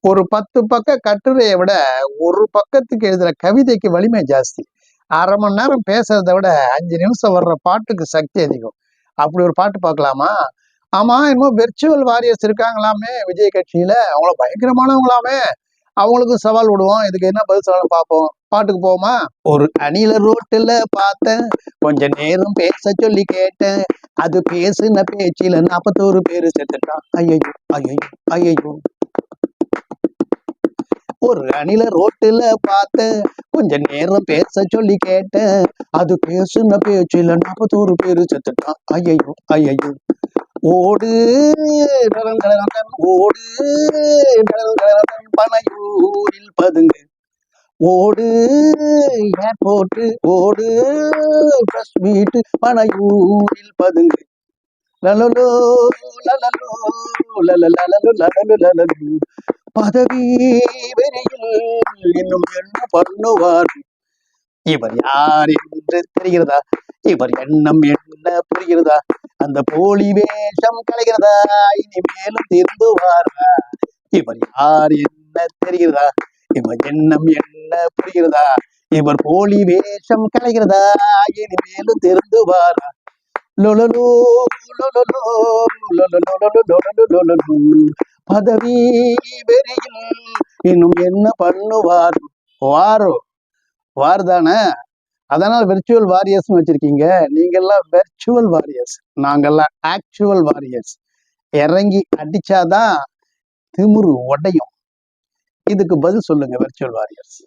ஒரு 10 பக்க கட்டுரையை விட ஒரு பக்கத்துக்கு எழுதுற கவிதைக்கு வலிமை ஜாஸ்தி. 1/2 மணி நேரம் பேசுறதை விட 5 நிமிஷம் வர்ற பாட்டுக்கு சக்தி அதிகம். அப்படி ஒரு பாட்டு பார்க்கலாமா? ஆமா, இன்னும் வெர்ச்சுவல் வாரியர்ஸ் இருக்காங்களாமே விஜய் கட்சியில. அவங்கள பயங்கரமானவங்களாமே. அவங்களுக்கு சவால் விடுவோம். இதுக்கு என்ன பதில் சொல்லணும் பார்ப்போம். பாட்டுக்கு போமா? ஒரு அணில ரோட்டுல பார்த்தேன், கொஞ்ச நேரம் பேச சொல்லி கேட்டேன். அது பேசுன பேச்சில 41 பேரு செத்துட்டான். ஐயோ ஐயோ ஐயோ. ஒரு அணில ரோட்டுல பார்த்தேன், கொஞ்ச நேரம் பேச சொல்லி கேட்டேன். அது பேசுன பேச்சில 41 பேரு செத்துட்டான். ஐயோ ஐயோ. ஓடு ஓடு பனையூரில் பதுங்கு. ஓடு ஏர்போர்ட், ஓடு பிரஸ் மீட், பனையூரில் பதுங்கு. லலலோ லலலோ லலலலலோ லலலலலோ. பதவி வெறியில் இன்னும் என்ன பண்ணுவார்? இவர் யார் என்று தெரிகிறதா? இவர் எண்ணம் என்ன புரிகிறதா? அந்த போலி வேஷம் கலைகிறதா? இனிமேலும் திருந்துவாரா? இவர் யார் என்ன தெரிகிறதா? இவர் எண்ணம் என்ன புரிகிறதா? இவர் போலி வேஷம் கலைகிறதா? இனிமேலும் திருந்துவாரா? லொலலோ லொலலோ லொலலோ. பதவி வெறியில் இன்னும் என்ன பண்ணுவார்? வார் தானே. அதனால வெர்ச்சுவல் வாரியர்ஸ் வச்சிருக்கீங்க. நீங்கெல்லாம் வெர்ச்சுவல் வாரியர்ஸ், நாங்கெல்லாம் ஆக்சுவல் வாரியர்ஸ். இறங்கி அடிச்சாதான் திமிரு உடையும். இதுக்கு பதில் சொல்லுங்க வெர்ச்சுவல் வாரியர்ஸ்.